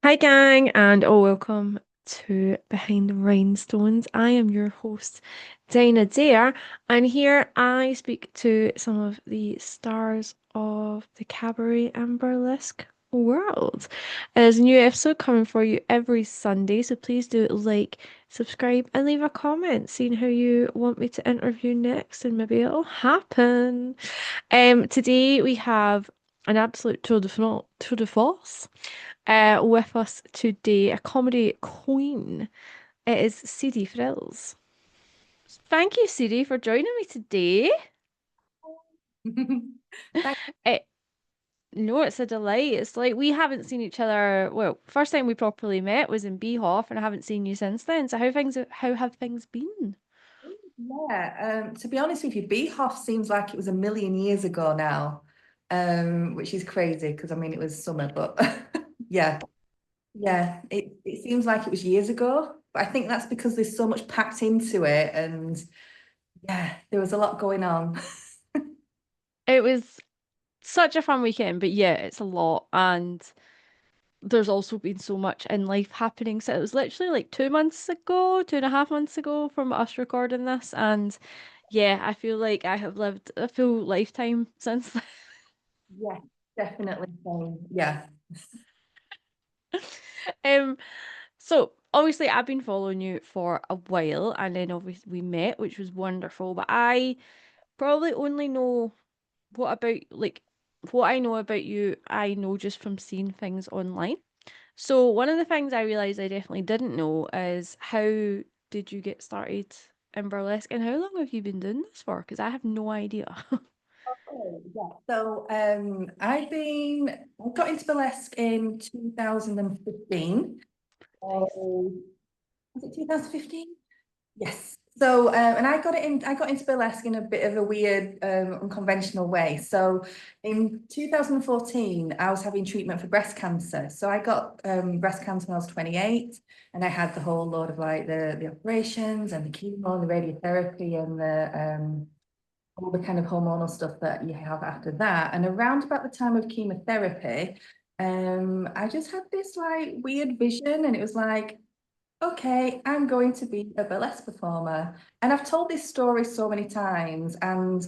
Hi, gang, and welcome to Behind the Rhinestones. I am your host, Dinah Dare, and here I speak to some of the stars of the cabaret and burlesque world. There's a new episode coming for you every Sunday, so please do like, subscribe, and leave a comment seeing how you want me to interview next, and maybe it'll happen. Today we have an absolute tour de force with us today, a comedy queen. It is Seedy Frills. Thank you, Seedy, for joining me today. Thank- It, no, it's a delight. It's like we haven't seen each other. Well, first time we properly met was in BHOF, and I haven't seen you since then. So how have things been? Yeah, to be honest with you, BHOF seems like it was a million years ago now, which is crazy because I mean it was summer, but yeah, yeah, it seems like it was years ago. But I think that's because there's so much packed into it, and yeah, there was a lot going on. It was such a fun weekend, but yeah, it's a lot, and there's also been so much in life happening. So it was literally like 2 months ago, 2.5 months ago from us recording this. And yeah, I feel like I have lived a full lifetime since then. Yeah, definitely. Yeah. Um, so obviously I've been following you for a while and then obviously we met, which was wonderful. But I probably only know what about like what I know about you, I know just from seeing things online. So one of the things I realized I definitely didn't know is how did you get started in burlesque and how long have you been doing this for? Because I have no idea. Oh, yeah. So I got into burlesque in 2015. So was it 2015? Yes. So, and I got into burlesque in a bit of a weird, unconventional way. So, in 2014, I was having treatment for breast cancer. So, I got breast cancer when I was 28, and I had the whole load of like the operations and the chemo and the radiotherapy and the all the kind of hormonal stuff that you have after that. And around about the time of chemotherapy, I just had this like weird vision, and it was like, okay, I'm going to be a burlesque performer. And I've told this story so many times, and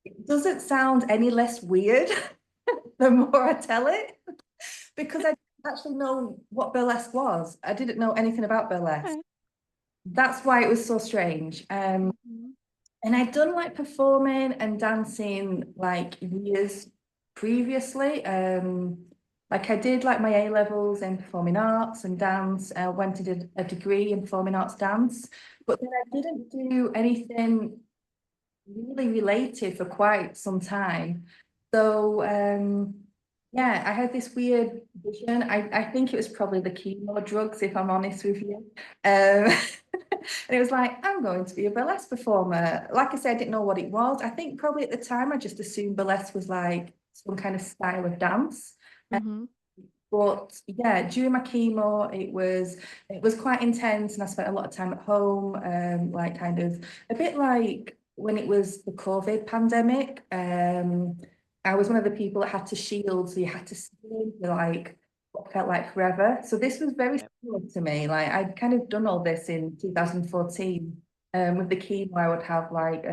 it doesn't sound any less weird the more I tell it, because I didn't actually know what burlesque was. I didn't know anything about burlesque. Okay. That's why it was so strange. Mhm. And I'd done like performing and dancing like years previously. Like I did like my A levels in performing arts and dance. I went to do a degree in performing arts dance, but then I didn't do anything really related for quite some time. So yeah, I had this weird vision. I think it was probably the chemo drugs, if I'm honest with you. And it was like, I'm going to be a burlesque performer. Like I said, I didn't know what it was. I think probably at the time I just assumed burlesque was like some kind of style of dance. Mhm. But yeah, during my chemo, it was quite intense, and I spent a lot of time at home, like kind of a bit like when it was the COVID pandemic. I was one of the people that had to shield, so you had to stay for like what felt like forever. So this was very Yep. similar to me. Like I'd kind of done all this in 2014. With the chemo, I would have like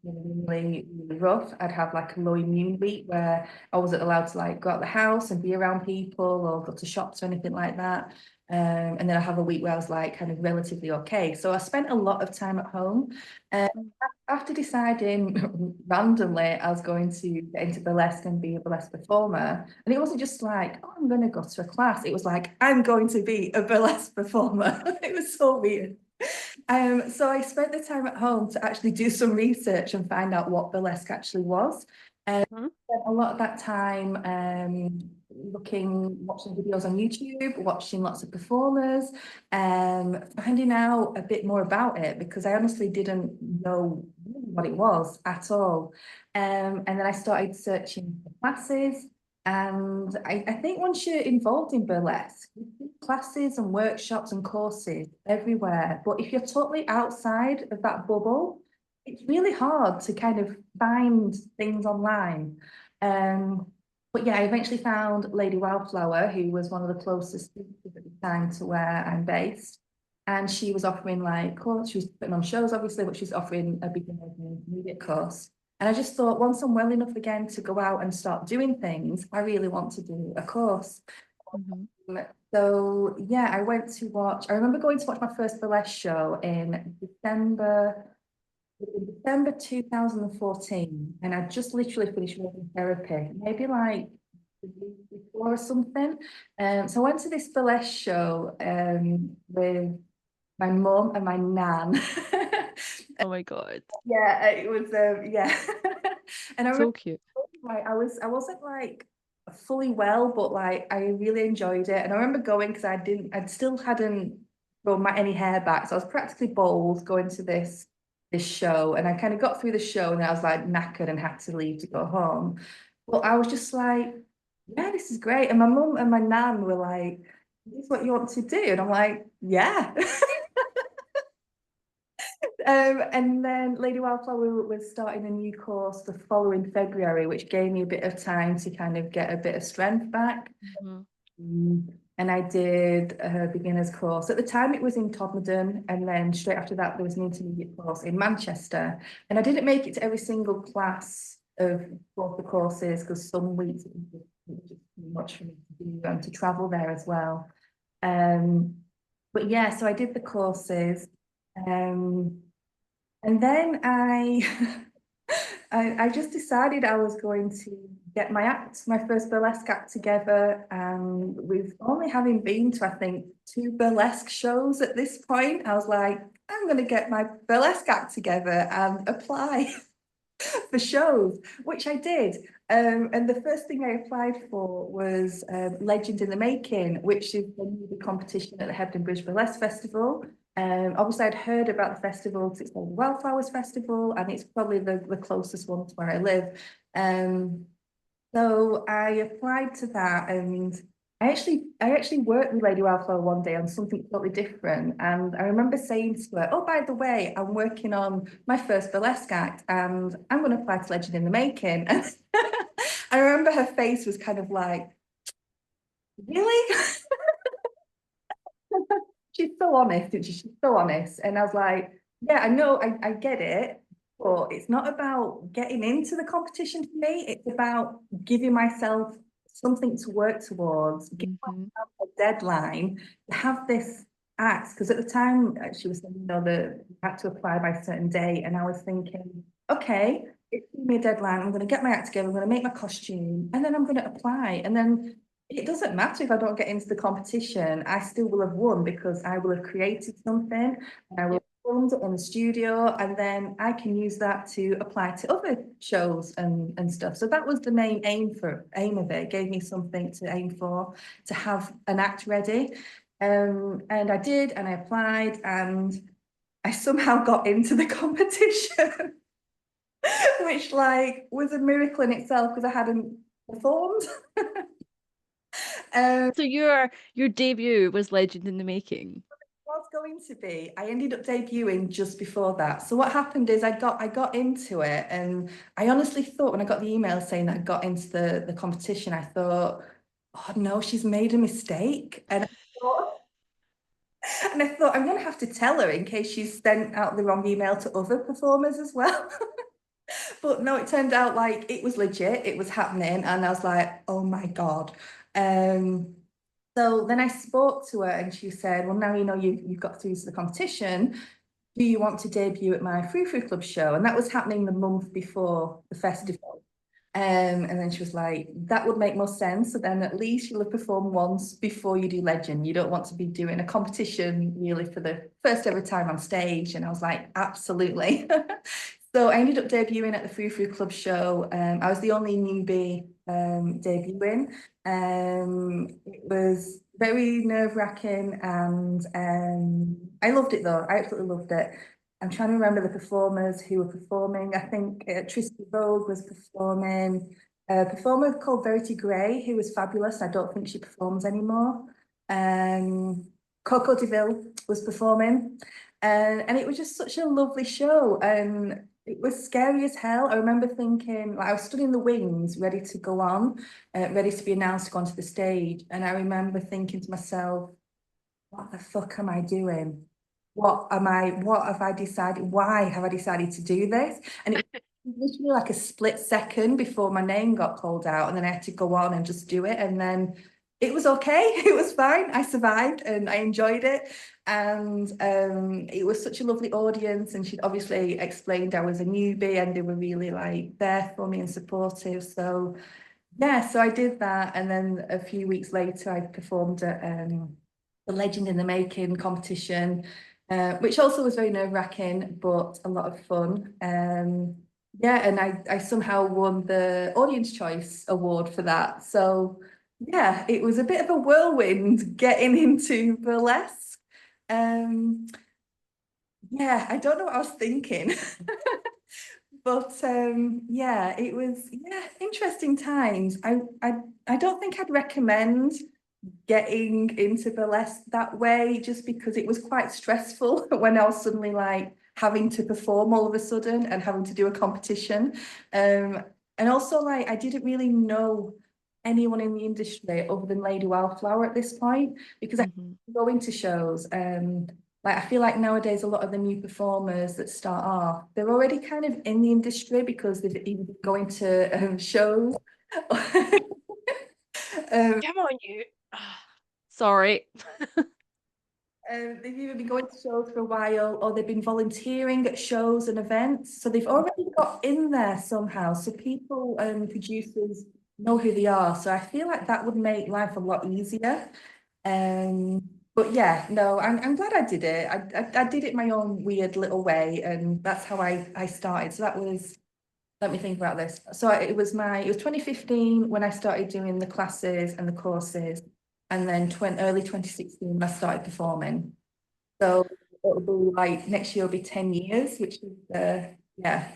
really rough. I'd have like a low immune week where I wasn't allowed to like go out the house and be around people or go to shops or anything like that. And then I have a week where I was like kind of relatively okay. So I spent a lot of time at home. Um, Mm. After deciding randomly I was going to get into burlesque and be a burlesque performer, and it wasn't just like, oh, I'm going to go to a class. It was like, I'm going to be a burlesque performer. It was so weird. So I spent the time at home to actually do some research and find out what burlesque actually was. Mhm. Spent a lot of that time watching videos on YouTube, watching lots of performers, finding out a bit more about it because I honestly didn't know really what it was at all. And then I started searching for classes. And I think once you're involved in burlesque, you do classes and workshops and courses everywhere. But if you're totally outside of that bubble, it's really hard to kind of find things online. Um, But yeah, I eventually found Lady Wildflower, who was one of the closest people at the time to where I'm based. And she was offering like course, she was putting on shows, obviously, but she was offering a beginner and intermediate course. And I just thought, once I'm well enough again to go out and start doing things, I really want to do a course. Mhm. So yeah, I remember going to watch my first burlesque show in December 2014, and I just literally finished working therapy, maybe like the week before or something. So I went to this burlesque show with my mum and my nan. Oh my God. Yeah, it was yeah. And I remember So cute. like I wasn't like fully well, but like I really enjoyed it. And I remember going because I'd still hadn't grown my any hair back. So I was practically bald going to this show. And I kind of got through the show and I was like knackered and had to leave to go home. But I was just like, yeah, this is great. And my mum and my nan were like, this is what you want to do? And I'm like, yeah. And then Lady Wildflower was starting a new course the following February, which gave me a bit of time to kind of get a bit of strength back. Mhm. And I did a beginner's course. At the time, it was in Todmorden, and then straight after that, there was an intermediate course in Manchester. And I didn't make it to every single class of both the courses because some weeks it was just too much for me to do and to travel there as well. Um, but yeah, so I did the courses. Um, and then I just decided I was going to get my first burlesque act together. And we've only having been to, I think, 2 burlesque shows at this point. I was like, I'm going to get my burlesque act together and apply for shows, which I did. And the first thing I applied for was Legend in the Making, which is the competition at the Hebden Bridge Burlesque Festival. Obviously, I'd heard about the festival because it's called the Wildflowers Festival, and it's probably the closest one to where I live. Um, so I applied to that, and I actually worked with Lady Wildflower one day on something totally different. And I remember saying to her, "Oh, by the way, I'm working on my first burlesque act, and I'm going to apply to Legend in the Making." And I remember her face was kind of like, "Really?" She's so honest, isn't she? She's so honest. And I was like, yeah, I know, I get it, but it's not about getting into the competition for me. It's about giving myself something to work towards, give Mhm. myself a deadline to have this act. Because at the time, she was saying, the you had to apply by a certain date. And I was thinking, okay, it's giving me a deadline. I'm going to get my act together. I'm going to make my costume, and then I'm going to apply. And then it doesn't matter if I don't get into the competition, I still will have won because I will have created something and I will Yep. have filmed it in the studio, and then I can use that to apply to other shows and stuff. So that was the main aim of it. It gave me something to aim for, to have an act ready. And I did, and I applied, and I somehow got into the competition, which like was a miracle in itself because I hadn't performed. Um, So your debut was Legend in the Making. was going to be. I ended up debuting just before that. So what happened is I got into it, and I honestly thought when I got the email saying that I got into the competition, I thought, oh no, she's made a mistake. And I thought I'm gonna have to tell her in case she's sent out the wrong email to other performers as well. But no, it turned out like it was legit, it was happening, and I was like, oh my God. Um, so then I spoke to her and she said, well, now you know you've got through to the competition. Do you want to debut at my Frou Frou Club show? And that was happening the month before the festival. And then she was like, that would make more sense. So then at least you'll have performed once before you do Legend. You don't want to be doing a competition really for the first ever time on stage. And I was like, absolutely. So I ended up debuting at the Frou Frou Club show. I was the only newbie debuting. It was very nerve-wracking, and I loved it though. I absolutely loved it. I'm trying to remember the performers who were performing. I think Tristy Vogue was performing. A performer called Verity Gray, who was fabulous. I don't think she performs anymore. Um, Coco Deville was performing. And it was just such a lovely show. And It was scary as hell. I remember thinking, like, I was stood in the wings, ready to go on, ready to be announced to go onto the stage. And I remember thinking to myself, what the fuck am I doing? What have I decided? Why have I decided to do this? And it was literally like a split second before my name got called out, and then I had to go on and just do it. And then it was okay. It was fine. I survived and I enjoyed it. And it was such a lovely audience. And she'd obviously explained I was a newbie and they were really like there for me and supportive. So yeah, so I did that. And then a few weeks later, I performed at the Legend in the Making competition, which also was very nerve-wracking, but a lot of fun. Yeah, and I somehow won the Audience Choice Award for that. So yeah, it was a bit of a whirlwind getting into burlesque. Um, yeah, I don't know what I was thinking. But yeah, it was interesting times. I don't think I'd recommend getting into burlesque that way just because it was quite stressful when I was suddenly like having to perform all of a sudden and having to do a competition. And also like I didn't really know anyone in the industry other than Lady Wildflower at this point because I Hmm. go into shows. Like I feel like nowadays a lot of the new performers that start off, they're already kind of in the industry because they've either been going to shows. um, Come on, you. Sorry. they've either been going to shows for a while or they've been volunteering at shows and events. So they've already got in there somehow. So people and producers know who they are. So I feel like that would make life a lot easier. Um, but yeah, no, I'm glad I did it. I did it my own weird little way, and that's how I started. So that was, let me think about this. So it was 2015 when I started doing the classes and the courses, and then early 2016 I started performing. So it'll be like next year will be 10 years, which is yeah,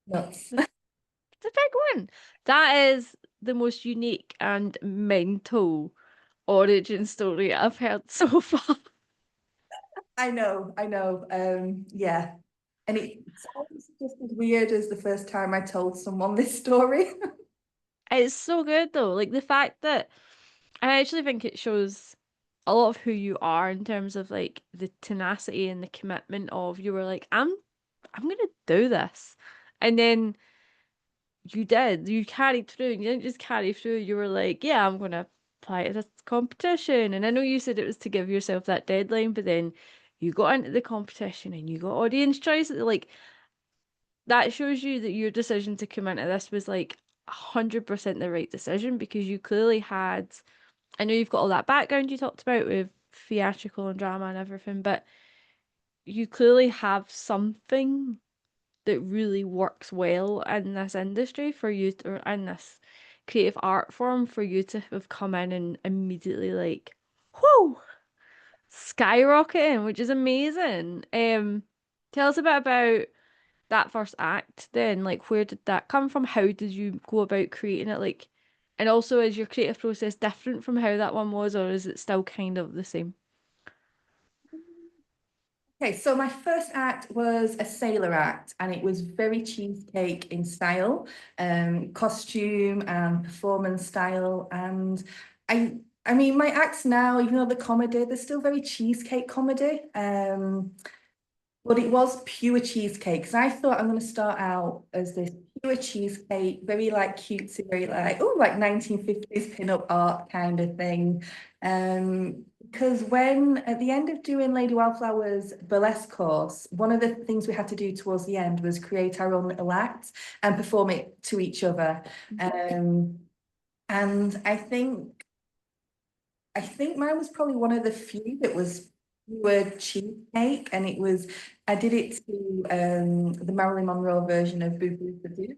nuts. It's a big one. That is the most unique and mental origin story I've heard so far. I know. Yeah. And it sounds just as weird as the first time I told someone this story. It's so good though. Like the fact that I actually think it shows a lot of who you are in terms of like the tenacity and the commitment of you were like, I'm gonna do this. And then you did. You carried through and you didn't just carry through, you were like, yeah, I'm gonna apply to this competition. And I know you said it was to give yourself that deadline, but then you got into the competition and you got audience choice. Like that shows you that your decision to come into this was like 100% the right decision because you clearly had, I know you've got all that background you talked about with theatrical and drama and everything, but you clearly have something that really works well in this industry for you to, or in this creative art form for you to have come in and immediately like, whoo, skyrocketing, which is amazing. Tell us a bit about that first act then. Like, where did that come from? How did you go about creating it? Like, and also, is your creative process different from how that one was, or is it still kind of the same? Okay, so my first act was a sailor act, and it was very cheesecake in style, costume and performance style. And I mean, my acts now, even though the comedy, they're still very cheesecake comedy. But it was pure cheesecake because I thought I'm going to start out as this pure cheesecake, very like cutesy, very like, oh, like 1950s pin-up art kind of thing. Because when at the end of doing Lady Wildflower's burlesque course, one of the things we had to do towards the end was create our own little act and perform it to each other. Um, and I think mine was probably one of the few that was pure cheesecake, and it was I did it to the Marilyn Monroe version of Boo Boo Doo,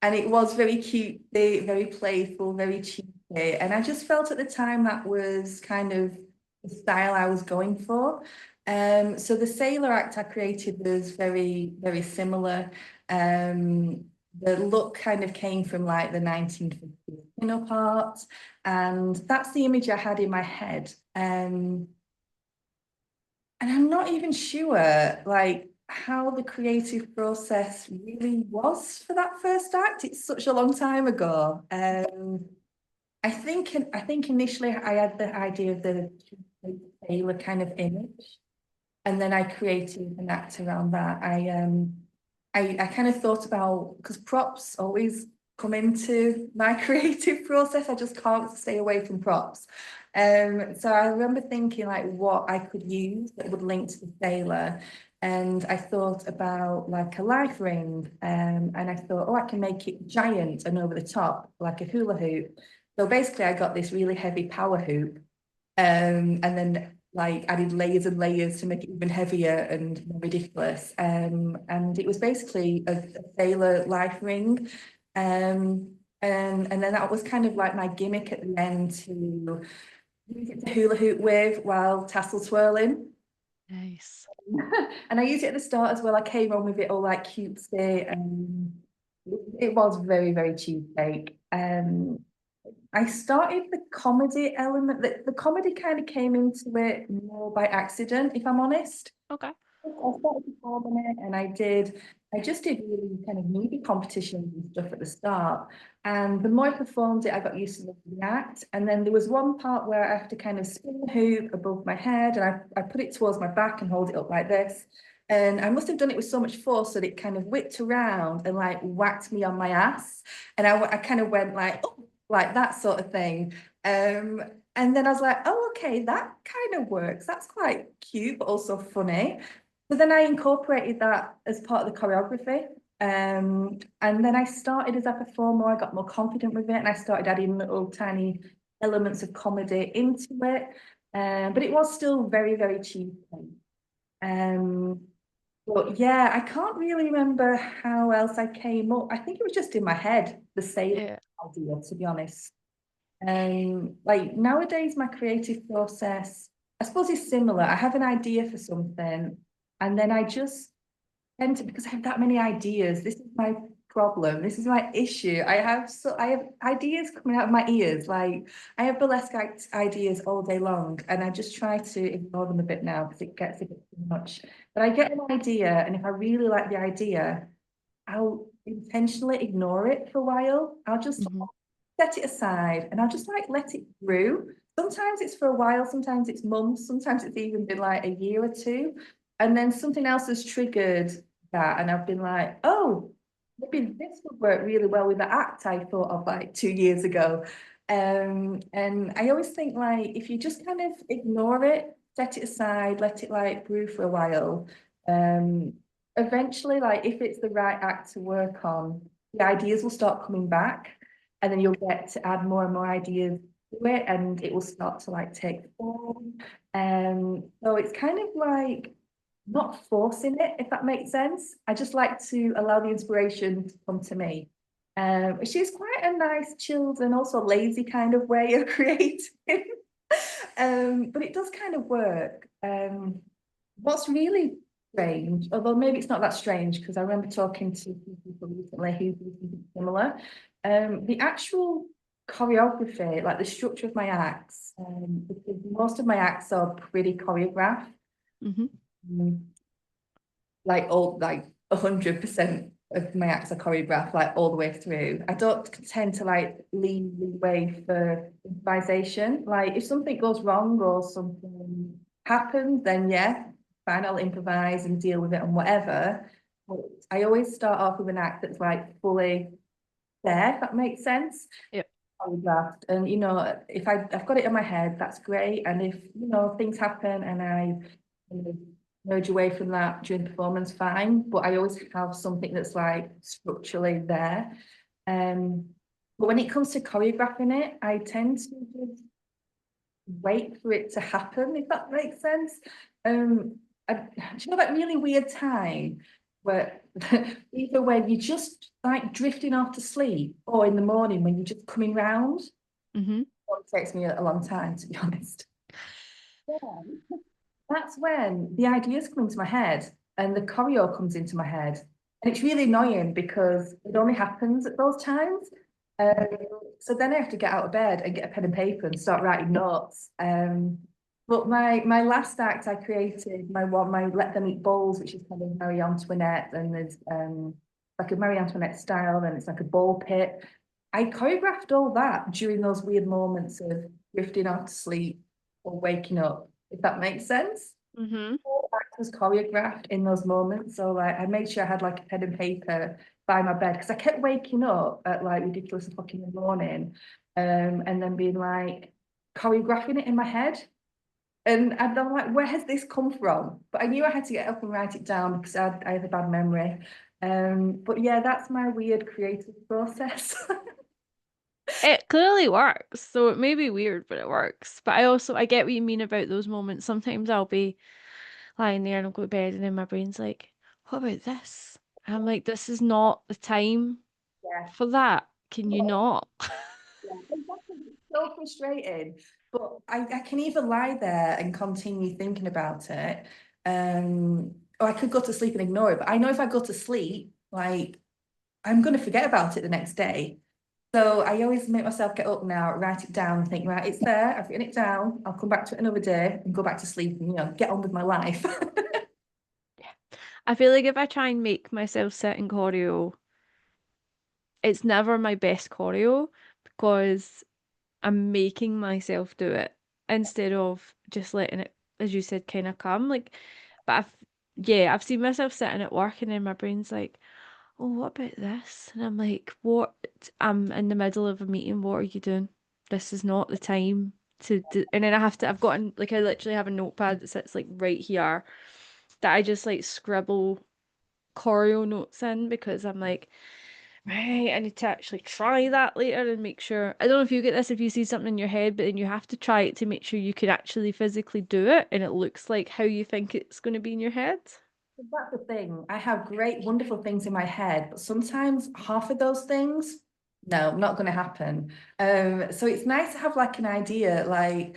and it was very cute, very playful, very cheeky, and I just felt at the time that was kind of the style I was going for. So the sailor act I created was very similar. The look kind of came from like the 1950s pin-up art, and that's the image I had in my head. And I'm not even sure like how the creative process really was for that first act. It's such a long time ago. I think initially I had the idea of the sailor kind of image, and then I created an act around that. I kind of thought about, because props always come into my creative process. I just can't stay away from props. So I remember thinking like what I could use that would link to the sailor. And I thought about like a life ring, and I thought, oh, I can make it giant and over the top, like a hula hoop. So basically, I got this really heavy power hoop, and then like added layers and layers to make it even heavier and more ridiculous. And it was basically a sailor life ring. And then that was kind of like my gimmick at the end to use it to hula hoop with while tassel twirling. Nice. And I used it at the start as well. I came on with it all like cutesy, and it was very, very cheesecake. I started the comedy element. The comedy kind of came into it more by accident, if I'm honest. Okay. I started performing it, and I just did really kind of movie competitions and stuff at the start. And the more I performed it, I got used to the act. And then there was one part where I have to kind of spin the hoop above my head, and I put it towards my back and hold it up like this. And I must have done it with so much force that it kind of whipped around and like whacked me on my ass. And I kind of went like, oh, like that sort of thing. And then I was like, oh, okay, that kind of works. That's quite cute, but also funny. So then I incorporated that as part of the choreography. And then I started as I performed more, I got more confident with it, and I started adding little tiny elements of comedy into it. But it was still very, very cheesy. Um, but yeah, I can't really remember how else I came up. I think it was just in my head, the same Yeah. idea, to be honest. Like nowadays, my creative process, I suppose, is similar. I have an idea for something, and then I just tend to, because I have that many ideas. This is my problem. This is my issue. I have ideas coming out of my ears. Like I have burlesque ideas all day long, and I just try to ignore them a bit now because it gets a bit too much. But I get an idea, and if I really like the idea, I'll intentionally ignore it for a while. I'll just Hmm. set it aside, and I'll just like let it brew. Sometimes it's for a while, sometimes it's months, sometimes it's even been like a year or two. And then something else has triggered that, and I've been like, oh, maybe this would work really well with the act I thought of like 2 years ago. And I always think like if you just kind of ignore it, set it aside, let it like brew for a while, um, eventually, like if it's the right act to work on, the ideas will start coming back, and then you'll get to add more and more ideas to it, and it will start to like take form. So it's kind of like not forcing it, if that makes sense. I just like to allow the inspiration to come to me. Which is quite a nice, chilled, and also lazy kind of way of creating. But it does kind of work. What's really strange, although maybe it's not that strange, because I remember talking to people recently who do something similar. The actual choreography, like the structure of my acts, because most of my acts are pretty choreographed. Hmm. um, like all like 100% of my acts are choreographed like all the way through. I don't tend to like leave leeway for improvisation. Like if something goes wrong or something happens, then yeah, fine, I'll improvise and deal with it and whatever. But I always start off with an act that's like fully there, if that makes sense. Yep. Choreographed. And if I've got it in my head, that's great. And if things happen and I merge away from that during the performance, fine. But I always have something that's like structurally there. Um, but when it comes to choreographing it, I tend to just wait for it to happen, if that makes sense. Do you know that really weird time where either when you're just like drifting off to sleep or in the morning when you're just coming round? Hmm. Well, it takes me a long time, to be honest. Yeah. That's when the ideas come into my head and the choreo comes into my head. And it's really annoying because it only happens at those times. Um, so then I have to get out of bed and get a pen and paper and start writing notes. But my last act I created my Let Them Eat Bowls, which is kind of Marie Antoinette, and there's like a Marie Antoinette style, then it's like a ball pit. I choreographed all that during those weird moments of drifting off to sleep or waking up, if that makes sense. Mm-hmm. Whole act was choreographed in those moments. So like I made sure I had like a pen and paper by my bed because I kept waking up at like ridiculous o'clock in the morning, and then being like choreographing it in my head. And I'm like, where has this come from? But I knew I had to get up and write it down because I had a bad memory. But yeah, that's my weird creative process. It clearly works. So it may be weird, but it works. But I get what you mean about those moments. Sometimes I'll be lying there and I'll go to bed and then my brain's like, what about this? And I'm like, this is not the time Yeah, for that. Can you not? yeah, exactly. It's so frustrating. But I can either lie there and continue thinking about it, or I could go to sleep and ignore it. But I know if I go to sleep, like I'm going to forget about it the next day. So I always make myself get up now, write it down, and think, right, it's there. I've written it down. I'll come back to it another day and go back to sleep and get on with my life. I feel like if I try and make myself sit in choreo, it's never my best choreo because I'm making myself do it instead of just letting it, as you said, kind of come. But I've seen myself sitting at work and then my brain's like, oh, what about this? And I'm like, what? I'm in the middle of a meeting. What are you doing? This is not the time to do. And then I literally have a notepad that sits like right here that I just like scribble choreo notes in because I'm like, right, I need to actually try that later and make sure. I don't know if you get this if you see something in your head, but then you have to try it to make sure you can actually physically do it and it looks like how you think it's going to be in your head. That's the thing. I have great, wonderful things in my head, but sometimes half of those things, no, not going to happen. So it's nice to have like an idea, like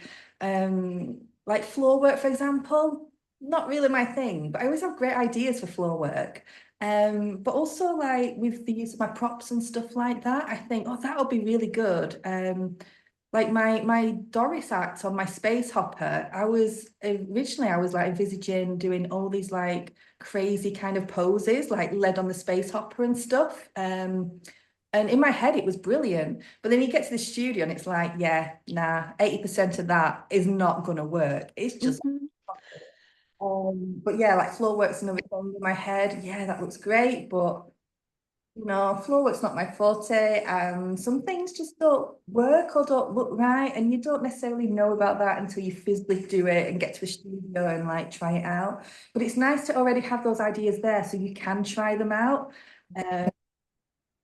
floor work, for example. Not really my thing, but I always have great ideas for floor work. But also like with the use of my props and stuff like that, I think, oh, that'll be really good. Like my Doris act on my space hopper, I was like envisaging doing all these like crazy kind of poses, like led on the space hopper and stuff. And in my head, it was brilliant. But then you get to the studio and it's like, yeah, nah, 80% of that is not going to work. It's just, Hmm. but yeah, like floor work's another thing in my head. Yeah, that looks great. But, floor work's not my forte. Some things just don't work or don't look right. And you don't necessarily know about that until you physically do it and get to a studio and like try it out. But it's nice to already have those ideas there so you can try them out. I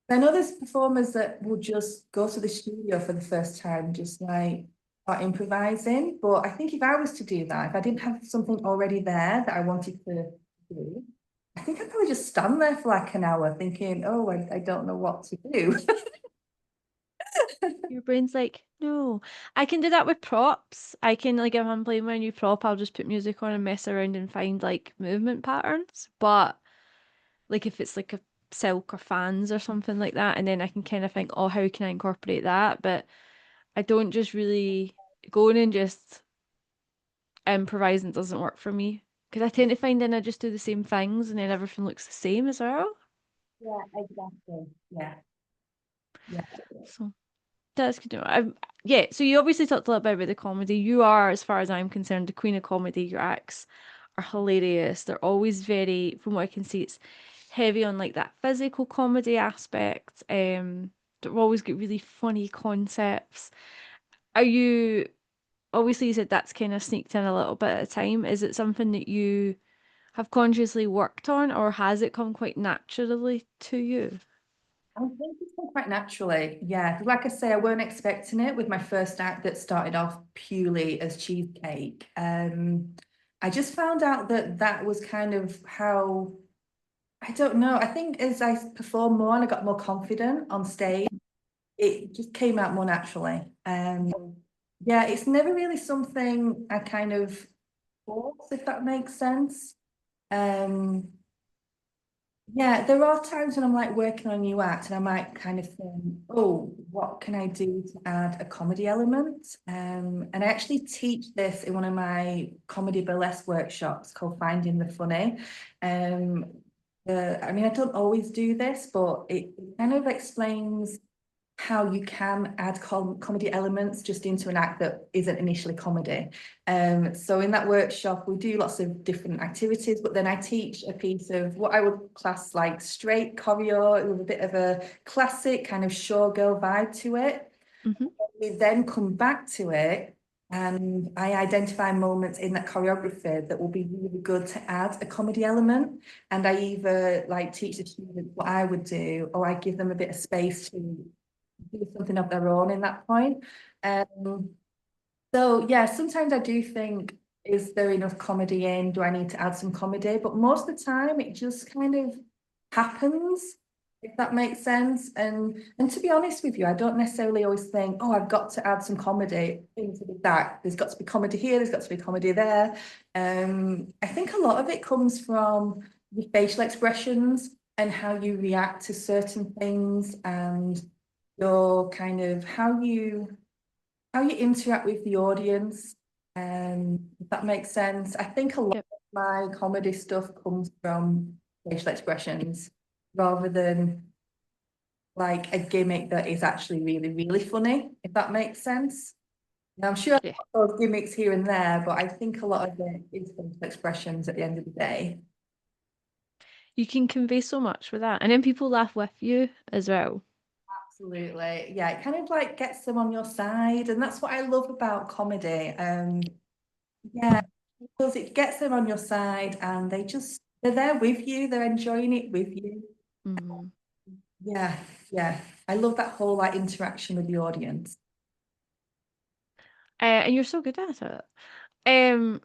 know there's performers that will just go to the studio for the first time, just like start improvising. But I think if I was to do that, if I didn't have something already there that I wanted to do, I think I'd probably just stand there for like an hour thinking, oh, I don't know what to do. Your brain's like, no. I can do that with props. I can, like, if I'm playing my new prop, I'll just put music on and mess around and find, like, movement patterns. But, like, if it's like a silk or fans or something like that, and then I can kind of think, oh, how can I incorporate that? But I don't just really go in and just improvising doesn't work for me. Because I tend to find then I just do the same things and then everything looks the same as well. Yeah, exactly. Yeah, yeah. So. That's good to know. Yeah, so you obviously talked a little bit about the comedy. You are, as far as I'm concerned, the queen of comedy. Your acts are hilarious. They're always very, from what I can see, it's heavy on like that physical comedy aspect. They've always got really funny concepts. Are you, obviously you said that's kind of sneaked in a little bit at a time. Is it something that you have consciously worked on or has it come quite naturally to you? I think it's come quite naturally. Yeah, 'cause like I say, I weren't expecting it with my first act that started off purely as cheesecake. I just found out that that was kind of how, I don't know. I think as I performed more and I got more confident on stage, it just came out more naturally. Yeah, it's never really something I kind of force, if that makes sense. Um, Yeah, there are times when I'm like working on a new act and I might kind of think, oh, what can I do to add a comedy element? And I actually teach this in one of my comedy burlesque workshops called Finding the Funny. Um, I mean, I don't always do this, but it kind of explains how you can add comedy elements just into an act that isn't initially comedy. So in that workshop, we do lots of different activities, but then I teach a piece of what I would class like straight choreo with a bit of a classic kind of showgirl vibe to it. Hmm. We then come back to it and I identify moments in that choreography that will be really good to add a comedy element. And I either like teach the students what I would do, or I give them a bit of space to do something of their own in that point. Um, so yeah, sometimes I do think, is there enough comedy in? Do I need to add some comedy? But most of the time it just kind of happens, if that makes sense. And to be honest with you, I don't necessarily always think, oh, I've got to add some comedy into the act. There's got to be comedy here, there's got to be comedy there. I think a lot of it comes from your facial expressions and how you react to certain things and your kind of how you interact with the audience. If that makes sense. I think a lot Yep. of my comedy stuff comes from facial expressions rather than like a gimmick that is actually really, really funny, if that makes sense. Now, I'm sure I've Yeah. got those gimmicks here and there, but I think a lot of it is facial expressions at the end of the day. You can convey so much with that. And then people laugh with you as well. Absolutely. Yeah, it kind of like gets them on your side. And that's what I love about comedy. Yeah, because it gets them on your side and they're there with you, they're enjoying it with you. Mm. Yeah, yeah. I love that whole like interaction with the audience. And you're so good at it. Um,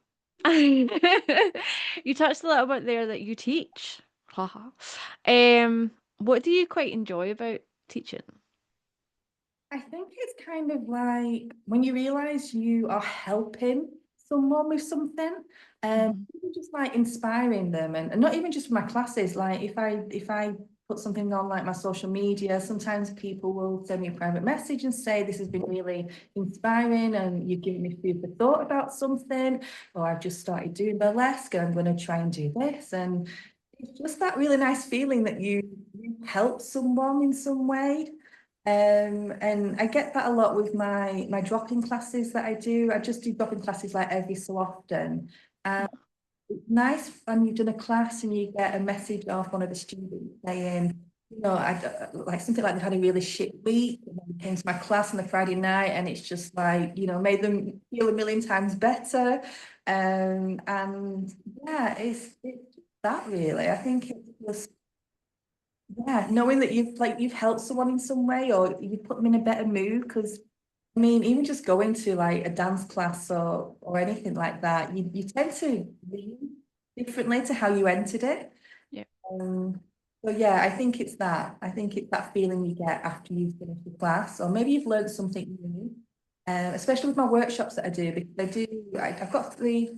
you touched a little bit there that you teach. Haha. What do you quite enjoy about teaching? I think it's kind of like when you realize you are helping someone with something, Hmm. even just like inspiring them, and not even just for my classes. Like if I put something on like my social media, sometimes people will send me a private message and say this has been really inspiring, and you've given me food for thought about something, or I've just started doing burlesque and I'm going to try and do this, and it's just that really nice feeling that you help someone in some way. And I get that a lot with my dropping classes that I do. I just do dropping classes like every so often. And it's nice when you've done a class and you get a message off one of the students saying, like something like they had a really shit week and then they came to my class on the Friday night and it's just like, made them feel a million times better. And yeah, it's that really. I think it's just yeah, knowing that you've helped someone in some way or you put them in a better mood because I mean, even just going to like a dance class or anything like that, you tend to lean differently to how you entered it. Yeah. Um, so yeah, I think it's that. I think it's that feeling you get after you've finished the class, or maybe you've learned something new. Especially with my workshops that I do, because I've got three,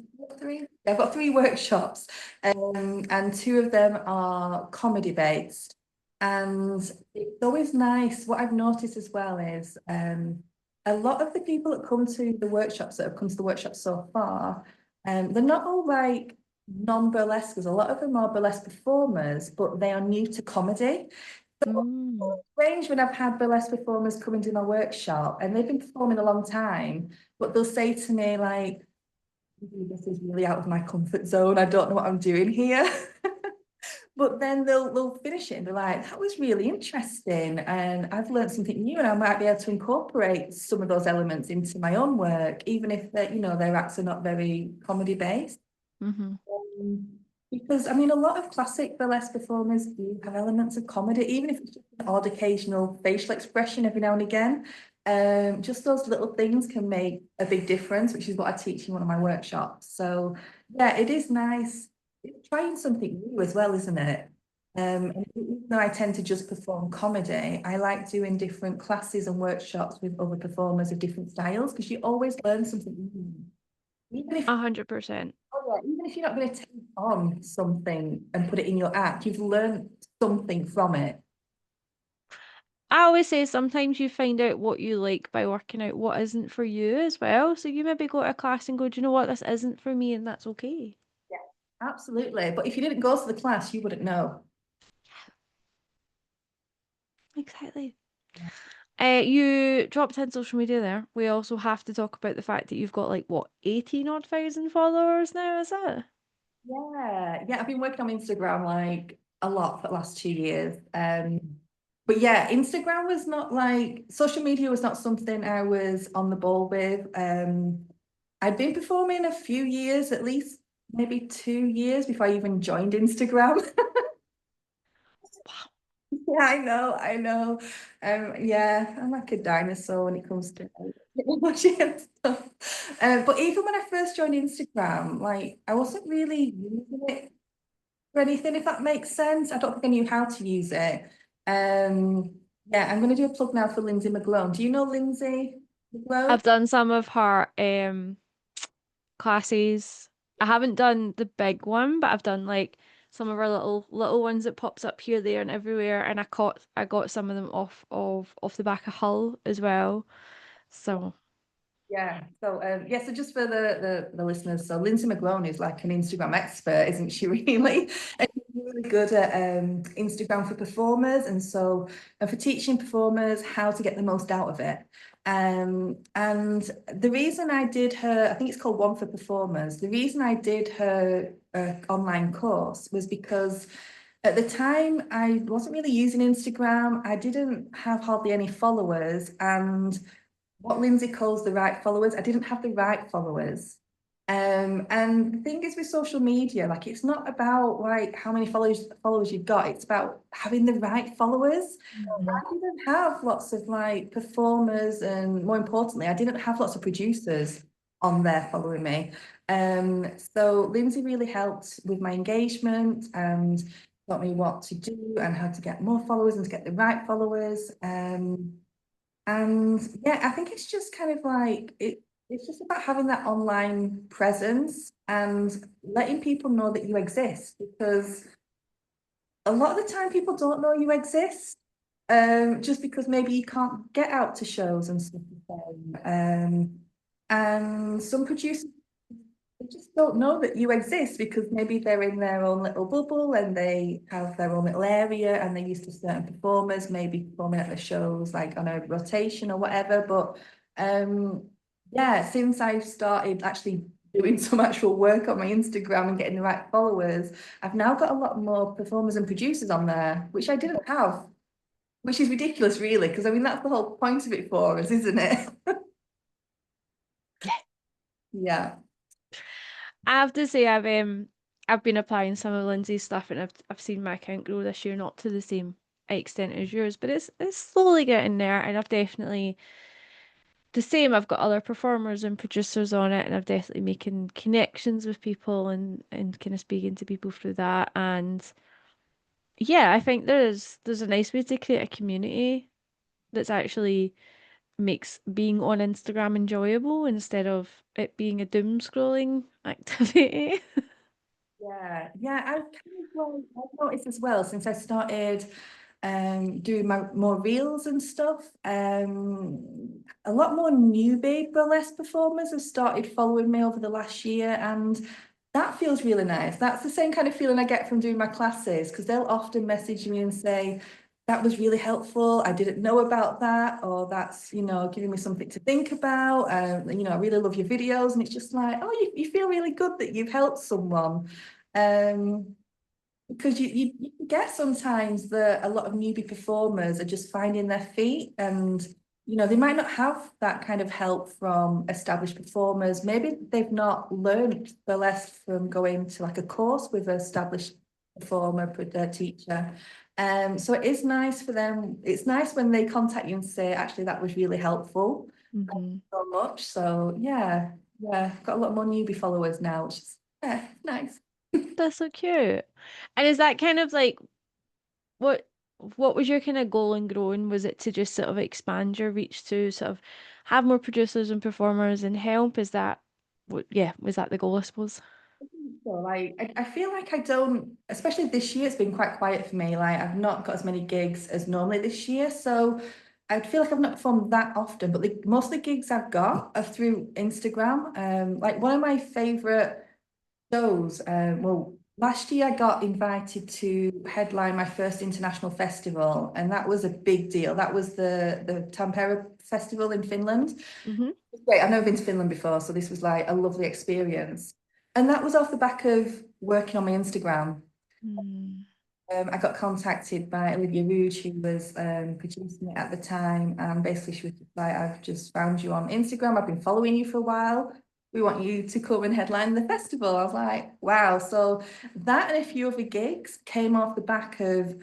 I've got three workshops, and two of them are comedy based. And it's always nice. What I've noticed as well is a lot of the people that come to the workshops that have come to the workshops so far, they're not all like non-burlesques. A lot of them are burlesque performers, but they are new to comedy. Mm. It's strange when I've had burlesque performers come into my workshop and they've been performing a long time, but they'll say to me like, this is really out of my comfort zone. I don't know what I'm doing here. But then they'll finish it and be like, that was really interesting. And I've learned something new and I might be able to incorporate some of those elements into my own work, even if their acts are not very comedy based. Hmm. Um, because I mean, a lot of classic burlesque performers do have elements of comedy, even if it's just an odd occasional facial expression every now and again. Just those little things can make a big difference, which is what I teach in one of my workshops. So yeah, it is nice. It's trying something new as well, isn't it? And even though I tend to just perform comedy, I like doing different classes and workshops with other performers of different styles because you always learn something new. Even if 100%. Oh, yeah, even if you're not going to take on something and put it in your act, you've learned something from it. I always say sometimes you find out what you like by working out what isn't for you as well. So you maybe go to a class and go, do you know what, this isn't for me, and that's okay. Yeah, absolutely. But if you didn't go to the class, you wouldn't know. Exactly. You dropped in social media there. We also have to talk about the fact that you've got like what, 18 odd thousand followers now, is it? Yeah, yeah, I've been working on Instagram like a lot for the last 2 years. But yeah, Instagram was not like social media was not something I was on the ball with. I'd been performing a few years, at least maybe 2 years before I even joined Instagram. Wow. Yeah, I know, I know. Yeah, I'm like a dinosaur when it comes to technology and stuff. But even when I first joined Instagram, like I wasn't really using it for anything, if that makes sense. I don't think I knew how to use it. Um, yeah, I'm going to do a plug now for Lindsay McGlone. Do you know Lindsay McGlone? I've done some of her classes. I haven't done the big one, but I've done like some of our little ones that pops up here, there, and everywhere. And I got some of them off the back of Hull as well. So Yeah. So yeah, so just for the listeners, so Lindsay McGlone is like an Instagram expert, isn't she really? And she's really good at Instagram for performers and so and for teaching performers how to get the most out of it. And the reason I did her, I think it's called One for Performers. The reason I did her online course was because at the time I wasn't really using Instagram. I didn't have hardly any followers and what Lindsay calls the right followers. I didn't have the right followers. And the thing is with social media, like it's not about like how many followers you've got, it's about having the right followers. mhm. I didn't have lots of like performers, and more importantly, I didn't have lots of producers on there following me. So Lindsay really helped with my engagement and taught me what to do and how to get more followers and to get the right followers. And yeah, I think it's just kind of like it's just about having that online presence and letting people know that you exist because a lot of the time people don't know you exist. Just because maybe you can't get out to shows and stuff like that. And some producers they just don't know that you exist because maybe they're in their own little bubble and they have their own little area and they're used to certain performers, maybe performing at the shows like on a rotation or whatever. But yeah, since I've started actually doing some actual work on my Instagram and getting the right followers, I've now got a lot more performers and producers on there, which I didn't have, which is ridiculous, really, because I mean that's the whole point of it for us, isn't it? Yeah. I have to say I've been applying some of Lindsay's stuff and I've seen my account grow this year, not to the same extent as yours, but it's slowly getting there and I've definitely the same. I've got other performers and producers on it and I've definitely making connections with people and kind of speaking to people through that. And yeah, I think there's a nice way to create a community that's actually makes being on Instagram enjoyable instead of it being a doom scrolling activity. Yeah, yeah, I've kind of like I've noticed as well since I started doing my more reels and stuff. A lot more newbie burlesque performers have started following me over the last year, and that feels really nice. That's the same kind of feeling I get from doing my classes because they'll often message me and say, that was really helpful. I didn't know about that, or that's, giving me something to think about. I really love your videos, and it's just like, oh, you feel really good that you've helped someone. Um, because you get sometimes that a lot of newbie performers are just finding their feet and they might not have that kind of help from established performers. Maybe they've not learned burlesque from going to like a course with an established performer, teacher. So it is nice for them. It's nice when they contact you and say, actually, that was really helpful. Thank you hmm so much. So yeah, got a lot more newbie followers now, which is nice. That's so cute. And is that kind of like what what was your kind of goal in growing? Was it to just sort of expand your reach to sort of have more producers and performers and help? Is that what, yeah, was that the goal, I suppose? so. Like, I feel like I don't, especially this year, it's been quite quiet for me. Like, I've not got as many gigs as normally this year. So I feel like I've not performed that often, but most of the gigs I've got are through Instagram. Like one of my favorite shows, well, last year I got invited to headline my first international festival, and that was a big deal. That was the Tampere Festival in Finland. Hmm. Great. I've never been to Finland before, so this was like a lovely experience. And that was off the back of working on my Instagram. Mm. I got contacted by Olivia Rouge, who was producing it at the time, and basically she was just like, "I've just found you on Instagram. I've been following you for a while. We want you to come and headline the festival." I was like, "Wow!" So that and a few other gigs came off the back of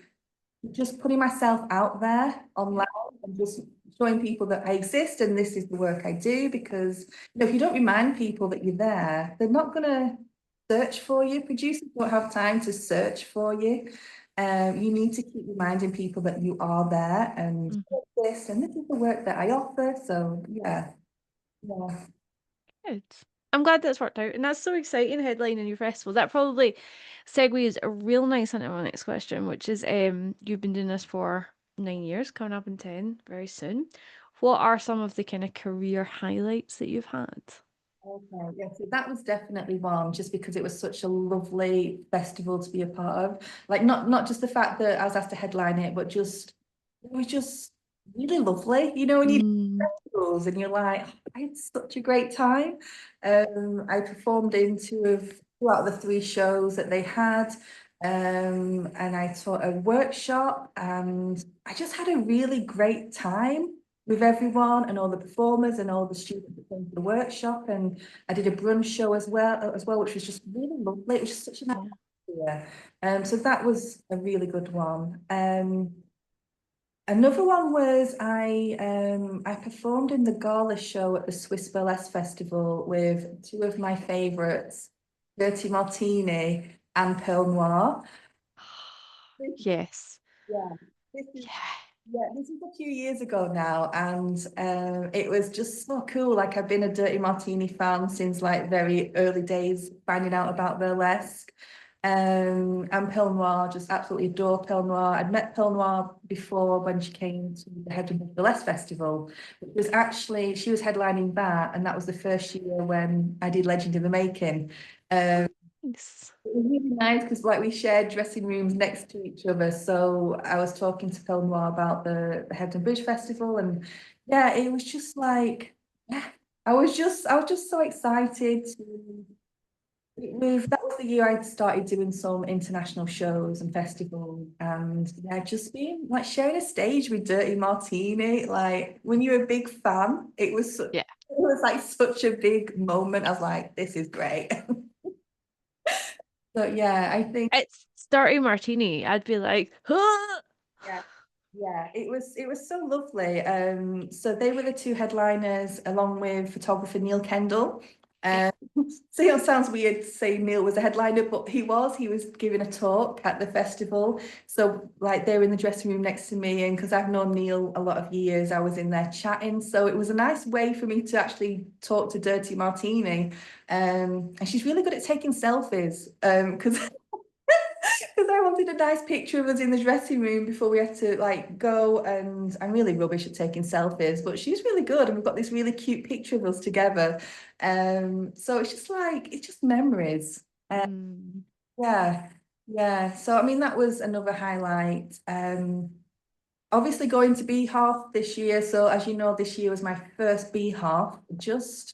just putting myself out there online and just showing people that I exist and this is the work I do. Because if you don't remind people that you're there, they're not gonna search for you. Producers don't have time to search for you. You need to keep reminding people that you are there and Mhm. this is the work that I offer. So yeah, yeah. Good. I'm glad that's worked out, and that's so exciting, headlining your festival. That probably segues real nice into my next question, which is you've been doing this for 9 years, coming up in 10 very soon. What are some of the kind of career highlights that you've had? Okay, yeah, so that was definitely one, just because it was such a lovely festival to be a part of. Like not just the fact that I was asked to headline it, but just it was just really lovely. You know, when you do Mm, festivals and you're like, "Oh, I had such a great time." I performed in two out of the three shows that they had. And I taught a workshop and I just had a really great time with everyone and all the performers and all the students that came to the workshop. And I did a brunch show as well, which was just really lovely. It was just such an yeah. atmosphere. So that was a really good one. Another one was I performed in the gala show at the Swiss Burlesque Festival with two of my favourites, Dirty Martini and Pearl Noir. Yes. Yeah, this is Yeah. Yeah, this is a few years ago now, and it was just so cool. Like I've been a Dirty Martini fan since like very early days, finding out about burlesque. And Pill Noir, just absolutely adore Pill Noir. I'd met Pill Noir before when she came to the Headland Burlesque Festival. It was actually she was headlining that, and that was the first year when I did Legend in the Making. Um, Nice. it was really nice because like we shared dressing rooms next to each other. So I was talking to Phil Noir about the Hebden Bridge Festival, and yeah, it was just like yeah, I was just so excited to move. That was the year I started doing some international shows and festivals, and yeah, just being like sharing a stage with Dirty Martini. Like when you're a big fan, Yeah. it was like such a big moment. I was like, this is great. So yeah, I think It's Dirty Martini. I'd be like, huh! yeah, yeah, it was so lovely. So they were the two headliners along with photographer Neil Kendall. Yeah. Um, so it sounds weird to say Neil was a headliner, but he was giving a talk at the festival. So like they were in the dressing room next to me, and because I've known Neil a lot of years, I was in there chatting. So it was a nice way for me to actually talk to Dirty Martini. And she's really good at taking selfies. Because because I wanted a nice picture of us in the dressing room before we had to like go. And I'm really rubbish at taking selfies, but she's really good. And we've got this really cute picture of us together. So it's just memories. Mm, Yeah, yeah. So I mean, that was another highlight. Obviously going to BHOF this year. So as you know, this year was my first BHOF. Just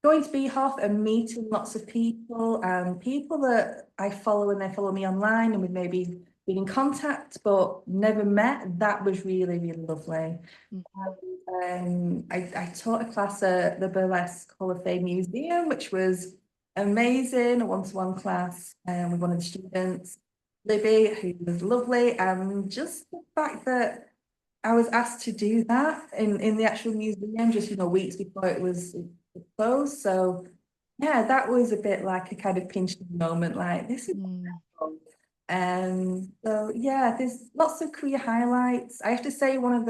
going to BHOF and meeting lots of people and people that I follow and they follow me online and we've maybe been in contact but never met. That was really, really lovely. mhm. I taught a class at the Burlesque Hall of Fame Museum, which was amazing, a one-to-one class with one of the students, Libby, who was lovely. And just the fact that I was asked to do that in the actual museum, just weeks before it closed. So yeah, that was a bit like a kind of pinch me moment, like this is Mm, cool. So yeah, there's lots of career highlights. I have to say one of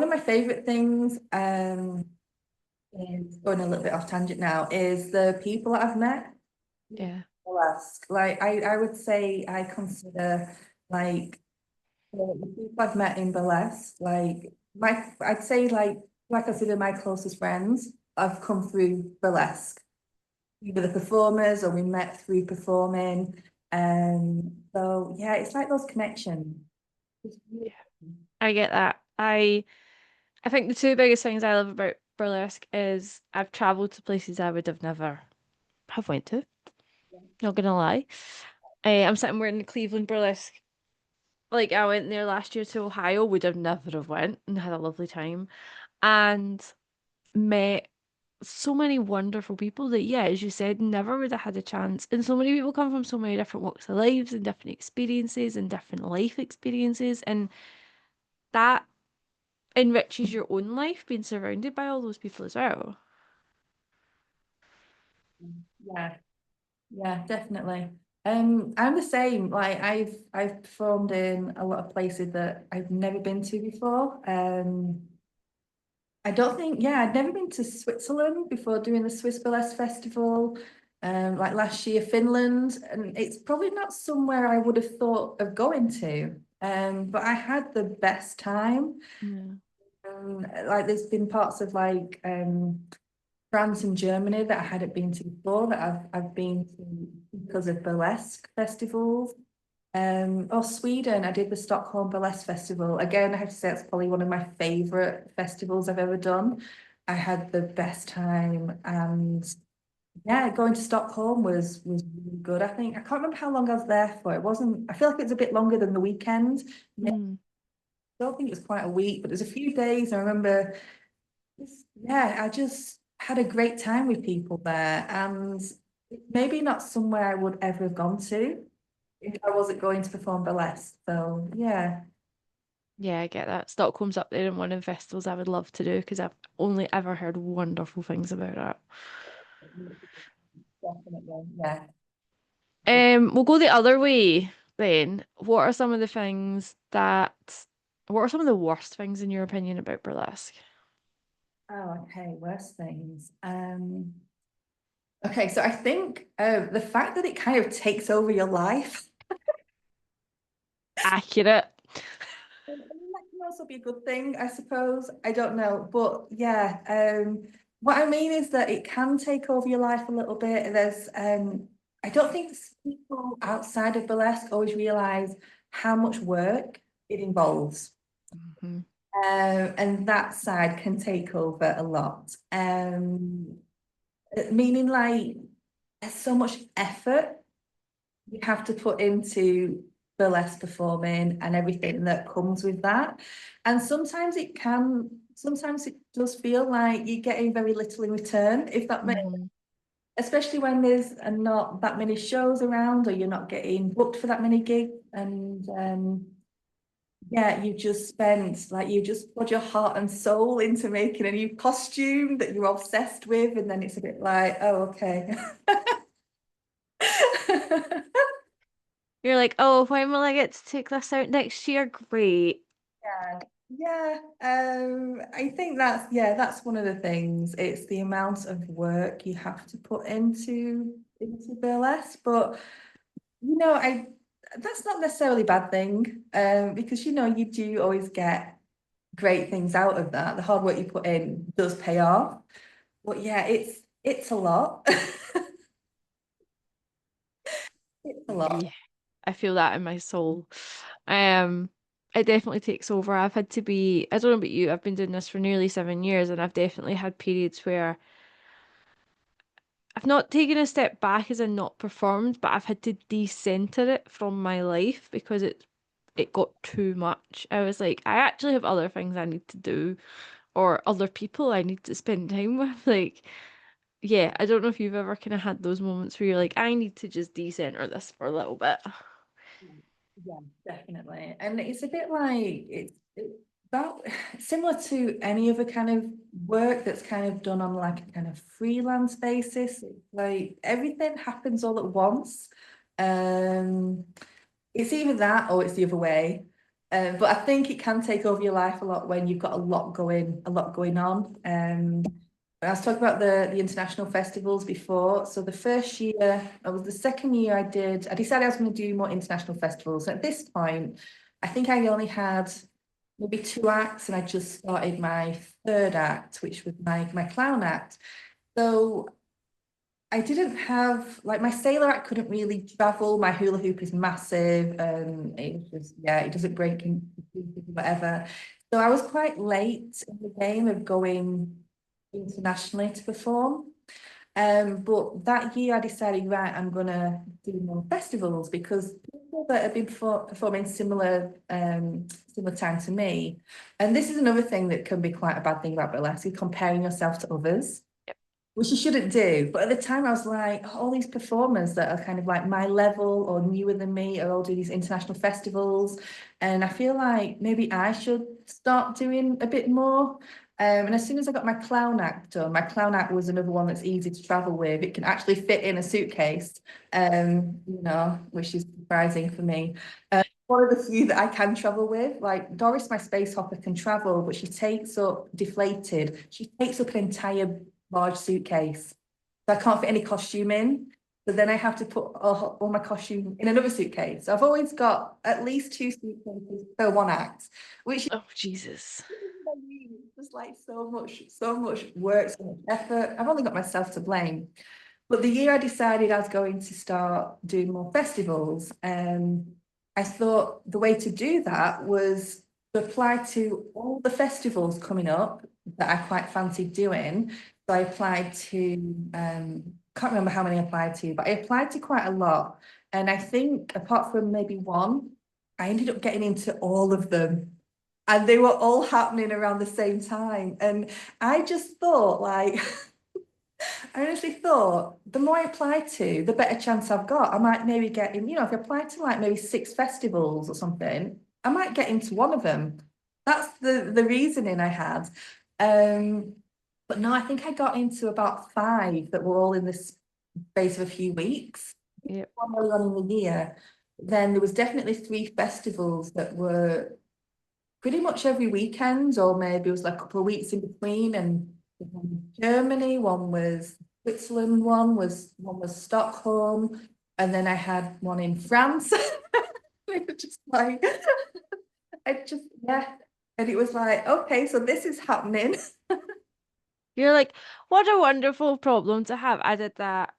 my favorite things, is going a little bit off tangent now, is the people that I've met. yeah. burlesque. Like I would say I consider like the people I've met in burlesque, like I'd say like I consider my closest friends. I've come through burlesque, either the performers or we met through performing. So yeah, it's like those connections. It's really- I get that. I think the two biggest things I love about burlesque is I've traveled to places I would have never have went to. Not gonna lie. I'm sitting wearing the Cleveland burlesque. Like I went there last year to Ohio, would have never have went and had a lovely time and met so many wonderful people that yeah, as you said, never would have had a chance. And so many people come from so many different walks of lives and different experiences and different life experiences and that enriches your own life being surrounded by all those people as well. Yeah, yeah, definitely. I'm the same. Like I've performed in a lot of places that I've never been to before. I don't think, yeah, I'd never been to Switzerland before doing the Swiss Burlesque Festival. Like last year, Finland, and it's probably not somewhere I would have thought of going to. But I had the best time. Yeah. Like there's been parts of like France and Germany that I hadn't been to before that I've been to because of burlesque festivals. Or Sweden, I did the Stockholm Burlesque Festival. Again, I have to say it's probably one of my favorite festivals I've ever done. I had the best time, and yeah, going to Stockholm was really good. I think I can't remember how long I was there for. It wasn't. I feel like it was a bit longer than the weekend. Yeah, Mm. I don't think it was quite a week, but it was a few days. I remember. Yeah, I just had a great time with people there, and maybe not somewhere I would ever have gone to if I wasn't going to perform burlesque. So yeah. Yeah, I get that. Stockholm's up there in one of the festivals I would love to do because I've only ever heard wonderful things about it. Definitely, yeah. We'll go the other way then. What are some of the worst things in your opinion about burlesque? Oh, okay, worst things. Okay, so I think the fact that it kind of takes over your life. Accurate. I mean, that can also be a good thing, I suppose. I don't know, but yeah, what I mean is that it can take over your life a little bit. I don't think people outside of burlesque always realize how much work it involves. Mhm. And that side can take over a lot. Meaning like there's so much effort you have to put into burlesque performing and everything that comes with that. And sometimes it does feel like you're getting very little in return, if that makes, Mhm. especially when there's not that many shows around or you're not getting booked for that many gigs. And yeah, you just spent like you just put your heart and soul into making a new costume that you're obsessed with, and then it's a bit like, oh, okay. You're like, oh, when will I get to take this out next year? Great. Yeah, yeah. I think that's one of the things. It's the amount of work you have to put into burlesque, but I that's not necessarily a bad thing. Because you do always get great things out of that. The hard work you put in does pay off. But yeah, it's a lot. It's a lot. Yeah, I feel that in my soul. Um, it definitely takes over. I don't know about you, I've been doing this for nearly 7 years and I've definitely had periods where I've not taken a step back as in not performed, but I've had to decenter it from my life because it got too much. I was like, I actually have other things I need to do or other people I need to spend time with. Like, yeah, I don't know if you've ever kind of had those moments where you're like, I need to just decenter this for a little bit. Yeah, definitely. And it's a bit like it's about similar to any other kind of work that's kind of done on like a kind of freelance basis. It's like everything happens all at once. Um, it's either that or it's the other way. But I think it can take over your life a lot when you've got a lot going on. I was talking about the international festivals before. So the first year, it was the second year I decided I was going to do more international festivals. At this point, I think I only had maybe 2 acts, and I just started my third act, which was my clown act. So I didn't have like my sailor act couldn't really travel. My hula hoop is massive, and it was just it doesn't break in whatever. So I was quite late in the game of going internationally to perform. But that year I decided, right, I'm gonna do more festivals because people that have been performing similar time to me, and this is another thing that can be quite a bad thing about burlesque, is comparing yourself to others, which you shouldn't do. But at the time, I was like, oh, all these performers that are kind of like my level or newer than me are all doing these international festivals. And I feel like maybe I should start doing a bit more. And as soon as I got my clown act done, my clown act was another one that's easy to travel with. It can actually fit in a suitcase, which is surprising for me. One of the few that I can travel with, like Doris, my space hopper, can travel, but she takes up deflated. She takes up an entire large suitcase. So I can't fit any costume in. So then I have to put all my costume in another suitcase. So I've always got at least 2 suitcases per one act, which is Oh, Jesus. just like so much work, so much effort. I've only got myself to blame. But the year I decided I was going to start doing more festivals, I thought the way to do that was to apply to all the festivals coming up that I quite fancied doing. So I applied to, can't remember how many I applied to, but I applied to quite a lot. And I think apart from maybe one, I ended up getting into all of them. And they were all happening around the same time. And I just thought, like, I honestly thought the more I apply to, the better chance I've got. I might maybe get in, if I apply to like maybe 6 festivals or something, I might get into one of them. That's the reasoning I had. Um, but no, I think I got into about 5 that were all in this space of a few weeks. Yep. One early on in the year. Then there was definitely 3 festivals that were pretty much every weekend, or maybe it was like a couple of weeks in between. And one was Germany, one was Switzerland, one was Stockholm, and then I had one in France. It was just like and it was like, okay, so this is happening. You're like, what a wonderful problem to have. I did that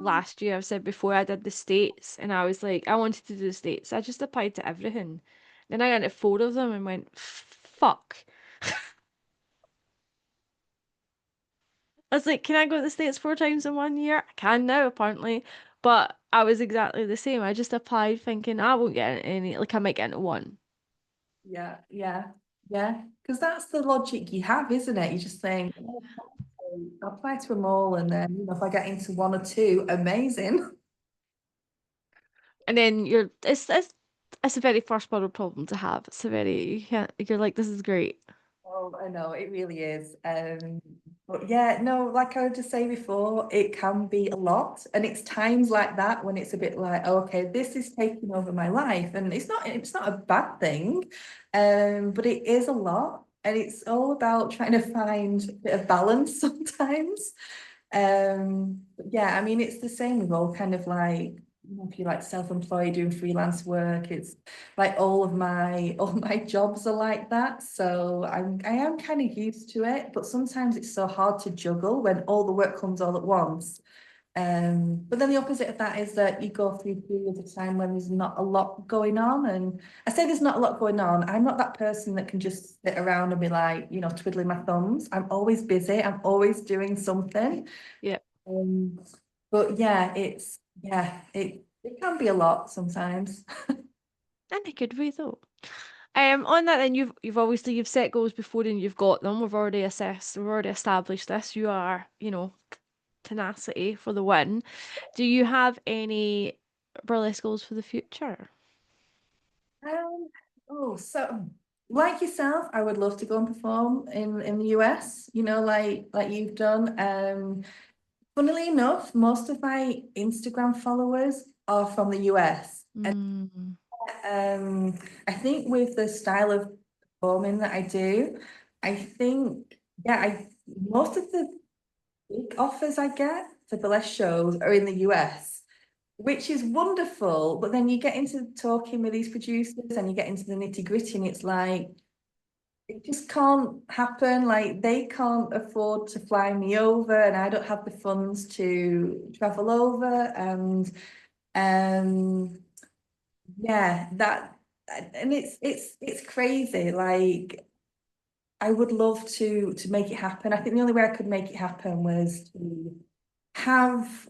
last year. I've said before, I did the States, and I was like, I wanted to do the States. I just applied to everything. Then I got into 4 of them and went, fuck. I was like, can I go to the States 4 times in 1 year? I can now, apparently. But I was exactly the same. I just applied thinking I won't get any, like I might get into one. Yeah, yeah, yeah. Because that's the logic you have, isn't it? You're just saying, oh, I'll apply to them all, and then if I get into 1 or 2, amazing. And then it's a very first world problem to have. It's a very you can't you're like, this is great. Oh, I know, it really is. But yeah, no, like I was just saying before, it can be a lot. And it's times like that when it's a bit like, oh, okay, this is taking over my life. And it's not a bad thing. But it is a lot. And it's all about trying to find a bit of balance sometimes. But yeah, I mean, it's the same with all kind of like, if you're like self-employed doing freelance work, it's like all my jobs are like that. So I am kind of used to it, but sometimes it's so hard to juggle when all the work comes all at once. But then the opposite of that is that you go through periods of time when there's not a lot going on. And I say there's not a lot going on. I'm not that person that can just sit around and be like, twiddling my thumbs. I'm always busy. I'm always doing something. Yeah. Um, but it can be a lot sometimes. In a good way though. On that then you've obviously you've set goals before and you've got them. We've already established this. You are, tenacity for the win. Do you have any burlesque goals for the future? Um, so like yourself, I would love to go and perform in the US, like you've done. Funnily enough, most of my Instagram followers are from the US. And Mm, I think with the style of performing that I do, I think, yeah, most of big offers I get for burlesque shows are in the US, which is wonderful. But then you get into talking with these producers and you get into the nitty-gritty, and it's like, it just can't happen. Like they can't afford to fly me over, and I don't have the funds to travel over. And um, yeah, that and it's crazy. Like I would love to make it happen. I think the only way I could make it happen was to have